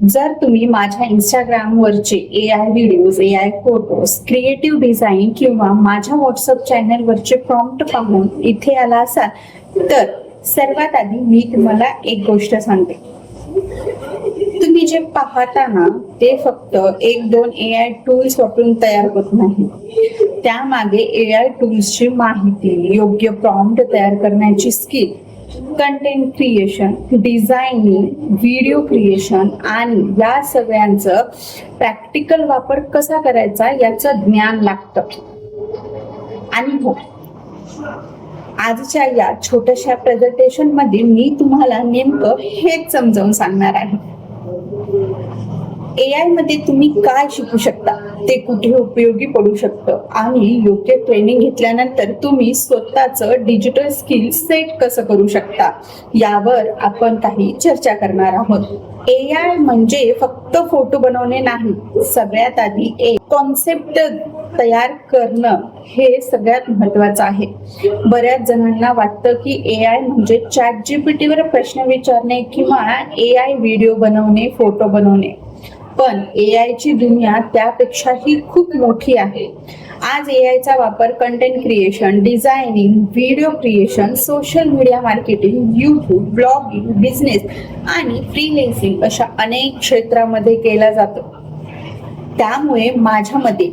जर तुम्ही माझ्या इंस्टाग्रामवरचे AI videos, AI photos, creative design किंवा माझ्या व्हॉट्सअप चॅनलवरचे प्रॉम्प्ट पाहून इथे आला असाल तर सर्वात आधी मी तुम्हाला एक गोष्ट सांगते. तुम्ही जे पाहता ना ते फक्त एक दोन AI टूल्स वापरून तयार होत नाही. त्यामागे AI टूल्सची माहिती, योग्य प्रॉम्प्ट तयार करण्याची skill, content creation, designing, video creation आणि या सगळ्यांचं प्रॅक्टिकल वापर कसा करायचा याचं ज्ञान लागतं. आणि हो, आजच्या या छोट्याशा प्रेझेंटेशन मध्ये मी तुम्हाला नेमकं हेच समजावून सांगणार आहे. AI मध्ये तुम्ही काय शिकू शकता, ते कुठे उपयोगी पडू शकतं आणि योग्य ट्रेनिंग घेतल्यानंतर तुम्ही स्वतःचं डिजिटल स्किल सेट कसं करू शकता यावर आपण काही चर्चा करणार आहोत. AI म्हणजे फक्त फोटो बनवणे नाही, सगळ्यात आधी एक कॉन्सेप्ट तयार करणं हे सगळ्यात महत्वाचं आहे. बऱ्याच जणांना वाटतं की AI म्हणजे ChatGPT वर प्रश्न विचारणे किंवा AI व्हिडिओ बनवणे, फोटो बनवणे. पण AI ची दुनिया त्यापेक्षाही खूप मोठी आहे. आज AI चा वापर content creation, designing, video creation, social media marketing, YouTube, blogging, business आणि फ्रीलान्सिंग अशा अनेक क्षेत्रामध्ये केला जातो. त्यामुळे माझ्या मते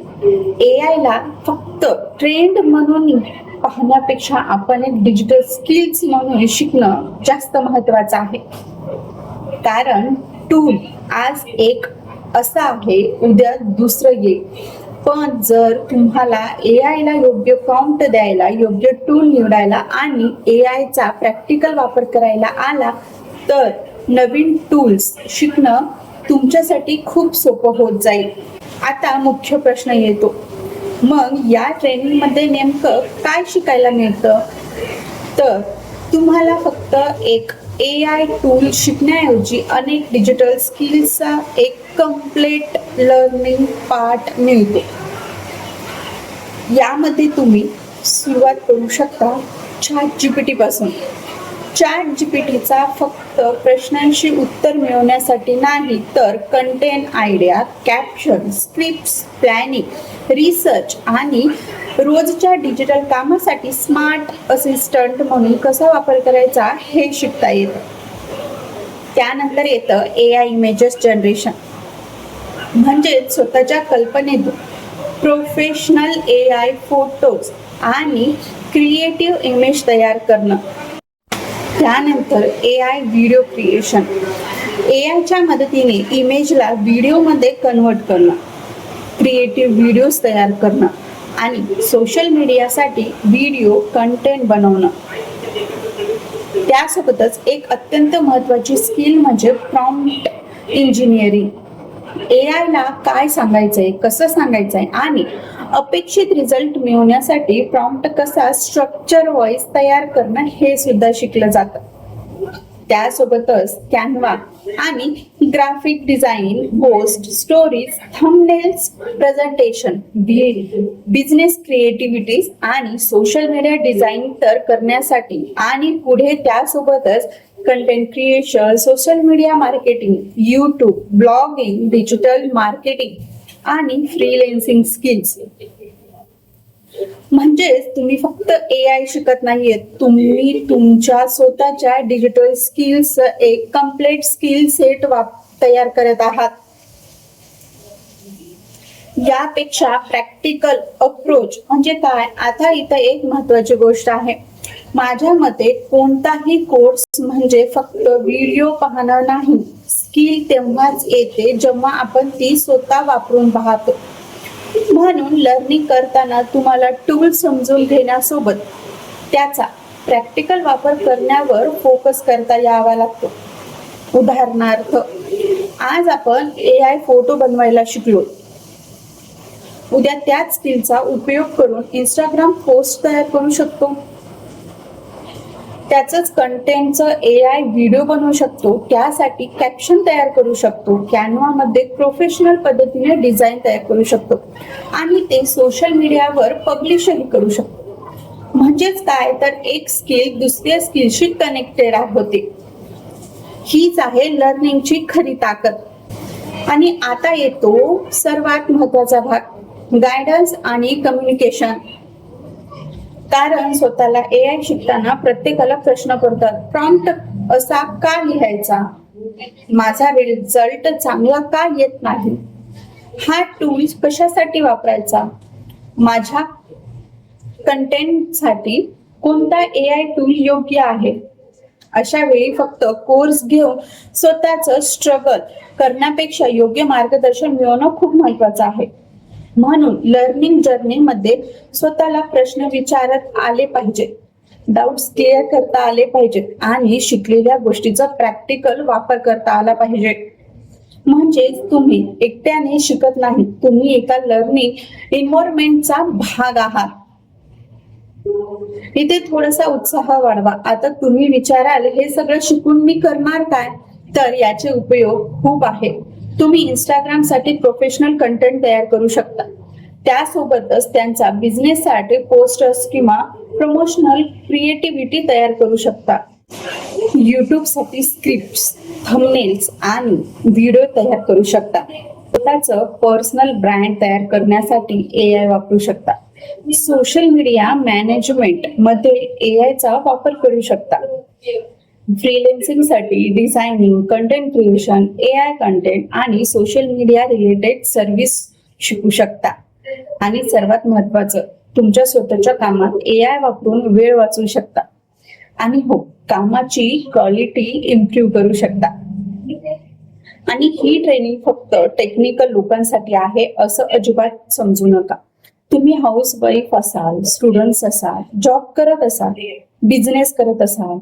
AI ला फक्त ट्रेंड म्हणून पाहण्यापेक्षा आपण एक डिजिटल स्किल्स म्हणून शिकणं जास्त महत्वाचं आहे. कारण टूल आज एक असं आहे, उद्या दुसरं येईल. पण जर तुम्हाला AI ला योग्य प्रॉम्प्ट द्यायला, योग्य टूल निवडायला आणि AI चा प्रॅक्टिकल वापर करायला आला तर नवीन टूल्स शिकणं तुमच्यासाठी खूप सोपं होत जाईल. आता मुख्य प्रश्न येतो, मग या ट्रेनिंग मध्ये नेमकं काय शिकायला मिळतं? तर तुम्हाला फक्त एक AI टूल शिकण्याऐवजी अनेक डिजिटल स्किल्सचा एक कम्प्लीट लर्निंग पार्ट मिळतो. यामध्ये तुम्ही सुरुवात करू शकता ChatGPT पासून. ChatGPTचा फक्त प्रश्नांची उत्तर मिळवण्यासाठी नाही, तर content idea, caption, scripts, planning, research आणि रोजच्या डिजिटल कामासाठी स्मार्ट असिस्टंट म्हणून कसा वापर करायचा हे शिकता येतं. त्यानंतर येतं AI इमेजेस जनरेशन, म्हणजे स्वतःच्या कल्पनेतून प्रोफेशनल AI फोटोज आणि क्रिएटिव्ह इमेज तयार करणं. त्यानंतर AI व्हिडिओ क्रिएशन, AI च्या मदतीने इमेजला व्हिडिओमध्ये कन्वर्ट करणं, क्रिएटिव्ह व्हिडिओज तयार करणं आणि सोशल मीडियासाठी व्हिडिओ कंटेंट बनवणं. त्यासोबतच एक अत्यंत महत्त्वाची स्किल म्हणजे प्रॉम्प्ट इंजिनिअरिंग. AI ला काय सांगायचंय, कसं सांगायचंय आणि अपेक्षित रिझल्ट मिळवण्यासाठी प्रॉम्प्ट कसा स्ट्रक्चर वाईज तयार करणं हे सुद्धा शिकलं जातं. त्यासोबतच कॅनव्हा आणि graphic design, post, stories, thumbnails, presentation, business creativities आणि सोशल मीडिया डिझाईन तर करण्यासाठी आणि पुढे त्यासोबतच content creation, social media marketing, YouTube, blogging, digital marketing आणि फ्रीलान्सिंग स्किल्स. म्हणजेच तुम्ही फक्त AI शिकत नाहीये, तुम्ही तुमच्या स्वतःच्या डिजिटल स्किल्स एक कम्प्लीट स्किल सेट तयार करत आहात. यापेक्षा प्रॅक्टिकल अप्रोच म्हणजे काय? आता इथं एक महत्वाची गोष्ट आहे. माझ्या मते कोणताही कोर्स म्हणजे फक्त व्हिडिओ पाहणं नाही. स्किल तेव्हाच येते जेव्हा आपण ती स्वतः वापरून पाहतो. म्हणून लर्निंग करताना तुम्हाला टूल समजून घेण्यासोबत त्याचा प्रॅक्टिकल वापर करण्यावर फोकस करता यावा लागतो. उदाहरणार्थ, आज आपण AI फोटो बनवायला शिकलो. उद्या त्याच स्किलचा उपयोग करून इंस्टाग्राम पोस्ट तयार करू शकतो. त्याचंच कंटेंटचं AI व्हिडिओ बनवू शकतो. त्यासाठी कॅप्शन तयार करू शकतो. कॅनव्हा मध्ये प्रोफेशनल पद्धतीने डिझाईन तयार करू शकतो आणि ते सोशल मीडियावर पब्लिशही करू शकतो. म्हणजेच काय तर एक स्किल दुसऱ्या स्किलशी कनेक्टेड होते. हीच आहे लर्निंगची खरी ताकद. आणि आता येतो सर्वात महत्वाचा भाग, गायडन्स आणि कम्युनिकेशन. कारण स्वतःला AI शिकताना प्रत्येकाला प्रश्न पडतात, प्रॉम्प्ट असा का लिहायचा, माझा रिझल्ट चांगला का येत नाही, हा टूल कशासाठी वापरायचा, माझ्या कंटेंटसाठी कोणता AI टूल योग्य आहे. अशा वेळी फक्त कोर्स घेऊन स्वतःच स्ट्रगल करण्यापेक्षा योग्य मार्गदर्शन मिळवणं खूप महत्वाचं आहे. म्हणून लर्निंग जर्नी मध्ये स्वतःला प्रश्न विचारत आले पाहिजे, डाऊट्स क्लिअर करता आले पाहिजेत आणि शिकलेल्या गोष्टीचा प्रॅक्टिकल वापर करता आला पाहिजे. म्हणजे तुम्ही एकट्याने शिकत नाही, तुम्ही एका लर्निंग एन्व्हायरमेंटचा भाग आहात. इथे थोडासा उत्साह वाढवा. आता तुम्ही विचाराल, हे सगळं शिकून मी करणार काय? तर याचे उपयोग खूप आहे. तुम्ही इंस्टाग्राम साठी प्रोफेशनल कंटेंट तयार करू शकता. त्यासोबतच त्यांचा बिझनेस साठी पोस्टर्स किंवा प्रमोशनल क्रिएटिव्हिटी तयार करू शकता. युट्यूब साठी स्क्रिप्ट्स, थंबनेल्स आणि व्हिडिओ तयार करू शकता. स्वतःचं पर्सनल ब्रँड तयार करण्यासाठी AI वापरू शकता. सोशल मीडिया मॅनेजमेंट मध्ये AI चा वापर करू शकता. फ्रीलॅन्सिंग साठी designing, content creation, AI content आणि सोशल मीडिया रिलेटेड सर्व्हिस शिकू शकता. आणि सर्वात महत्वाचं, तुमच्या स्वतःच्या कामात AI वापरून वेळ वाचवू शकता. आणि हो, कामाची क्वालिटी इम्प्रूव्ह करू शकता. आणि ही ट्रेनिंग फक्त टेक्निकल लोकांसाठी आहे असं अजिबात समजू नका. तुम्ही हाऊस वाईफ असाल, स्टुडंट्स असाल, जॉब करत असाल, बिझनेस करत असाल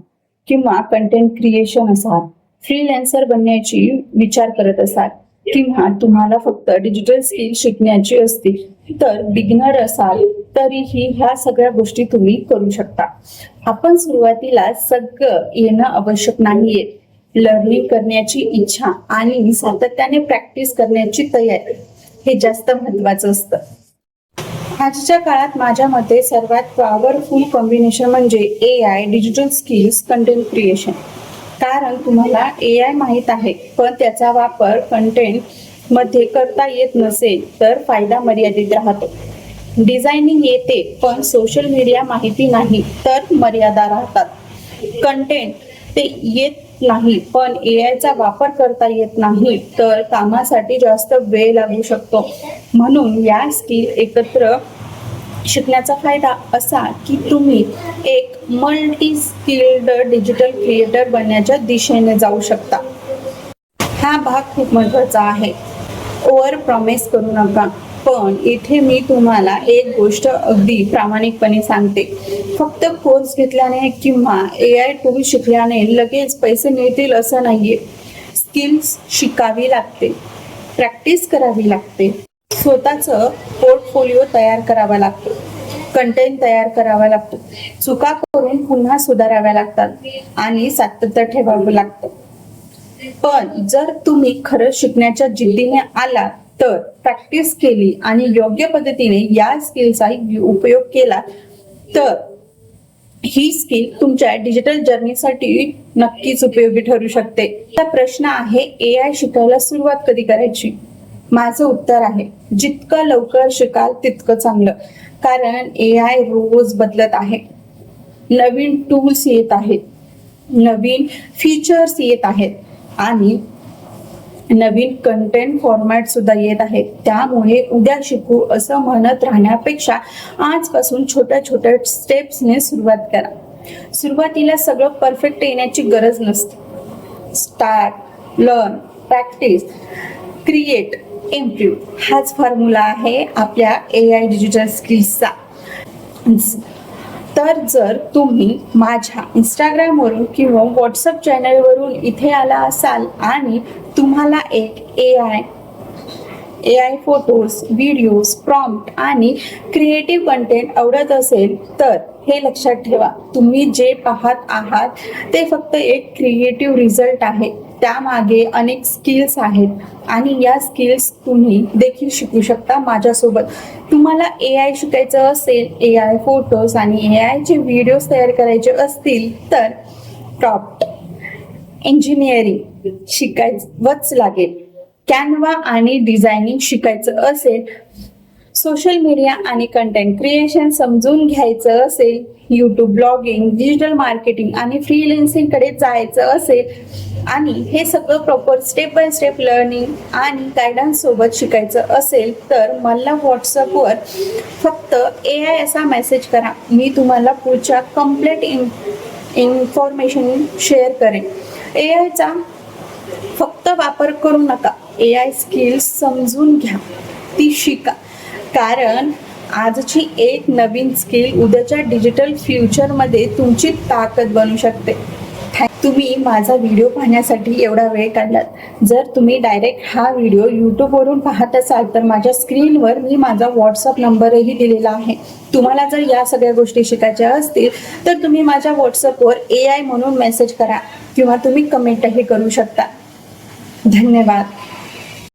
किंवा कंटेंट क्रिएशन असाल, फ्रीलॅन्सर बनण्याची विचार करत असाल किंवा तुम्हाला फक्त डिजिटल स्किल शिकण्याची असतील, तर बिगिनर असाल तरीही ह्या सगळ्या गोष्टी तुम्ही करू शकता. आपण सुरुवातीला सगळं येणं आवश्यक नाहीये. लर्निंग करण्याची इच्छा आणि सातत्याने प्रॅक्टिस करण्याची तयारी हे जास्त महत्वाचं असतं. आजच्या काळात माझ्या मते सर्वात पॉवरफुल कॉम्बिनेशन म्हणजे AI, digital skills, content creation. कारण तुम्हाला AI माहित आहे पण त्याचा वापर कंटेंट मध्ये करता येत नसेल तर फायदा मर्यादित राहतो. डिझायनिंग येते पण सोशल मीडिया माहिती नाही तर मर्यादा राहतात. कंटेंट ते येत नाही पण AI चा वापर करता येत नाही तर कामासाठी जास्त वेळ लागू शकतो. म्हणून या स्किल एकत्र शिकण्याचा फायदा असा की तुम्ही एक मल्टी स्किल्ड डिजिटल क्रिएटर बनण्याच्या दिशेने जाऊ शकता. हा भाग खूप महत्वाचा आहे. ओव्हर प्रॉमिस करू नका. पण इथे मी तुम्हाला एक गोष्ट अगदी प्रामाणिकपणे सांगते, फक्त कोर्स घेतल्याने किंवा AI टूल शिकल्याने लगेच पैसे मिळतील असं नाहीये. स्किल्स शिकावी लागते, प्रॅक्टिस करावी लागते, स्वतःचं पोर्टफोलिओ तयार करावा लागतो, कंटेंट तयार करावा लागतो, चुका करून पुन्हा सुधाराव्या लागतात आणि सातत्य ठेवावं लागतं. पण जर तुम्ही खरंच शिकण्याच्या जिद्दीने आलात तर प्रॅक्टिस केली आणि योग्य पद्धतीने या स्किलचा उपयोग केला तर ही स्किल तुमच्या डिजिटल जर्नीसाठी नक्कीच उपयोगी ठरू शकते. आता प्रश्न आहे, AI शिकायला सुरुवात कधी करायची? माझं उत्तर आहे, जितकं लवकर शिकाल तितकं चांगलं. कारण AI रोज बदलत आहे, नवीन टूल्स येत आहेत, नवीन फीचर्स येत आहेत आणि नवीन कंटेंट फॉर्मॅट सुद्धा येत आहेत. त्यामुळे उद्या शिकू असं म्हणत राहण्यापेक्षा आजपासून छोट्या छोट्या स्टेप्सने सुरुवात करा. सुरुवातीला सगळं परफेक्ट येण्याची गरज नसते. Start, learn, practice, create, improve हाच फॉर्म्युला आहे आपल्या AI डिजिटल स्किल्सचा. तर जर तुम्ही माझ्या इंस्टाग्रामवरून किंवा व्हॉट्सअप चॅनलवरून इथे आला असाल आणि तुम्हाला एक AI फोटोज, व्हिडिओज, प्रॉम्प्ट आणि क्रिएटिव्ह कंटेंट आवडत असेल तर हे लक्षात ठेवा, तुम्ही जे पाहत आहात ते फक्त एक क्रिएटिव्ह रिझल्ट आहे. त्यामागे अनेक स्किल्स आहेत आणि या स्किल्स तुम्ही देखील शिकू शकता माझ्यासोबत. तुम्हाला AI शिकायचं असेल, AI फोटोज आणि AI चे व्हिडिओज तयार करायचे असतील तर प्रॉम्प्ट, इंजिनिअरिंग शिकायवंच लागेल. कॅनवा आणि डिझायनिंग शिकायचं असेल, सोशल मीडिया आणि कंटेंट क्रिएशन समजून घ्यायचं असेल, यूट्यूब ब्लॉगिंग, डिजिटल मार्केटिंग आणि फ्रीलॅन्सिंग कडे जायचं असेल आणि हे सगळं proper step by step learning आणि गायडन्स सोबत शिकायचं असेल तर मला व्हॉट्सअपवर फक्त AI असा मेसेज करा. मी तुम्हाला पुढच्या कम्प्लीट इन्फॉर्मेशन शेअर करेन. AIचा फक्त वापर करू नका, AI स्किल्स समजून घ्या, ती शिका. कारण आजची एक नवीन स्किल उद्याच्या डिजिटल फ्युचरमध्ये तुमची ताकद बनू शकते. तुम्ही माझा व्हिडिओ पाहण्यासाठी एवढा वेळ काढलात. जर तुम्ही डायरेक्ट हा व्हिडिओ यूट्यूबवरून पाहत असाल तर माझ्या स्क्रीनवर मी माझा व्हॉट्सअप नंबरही दिलेला आहे. तुम्हाला जर या सगळ्या गोष्टी शिकायच्या असतील तर तुम्ही माझ्या व्हॉट्सअपवर AI म्हणून मेसेज करा किंवा तुम्ही कमेंटही करू शकता. धन्यवाद.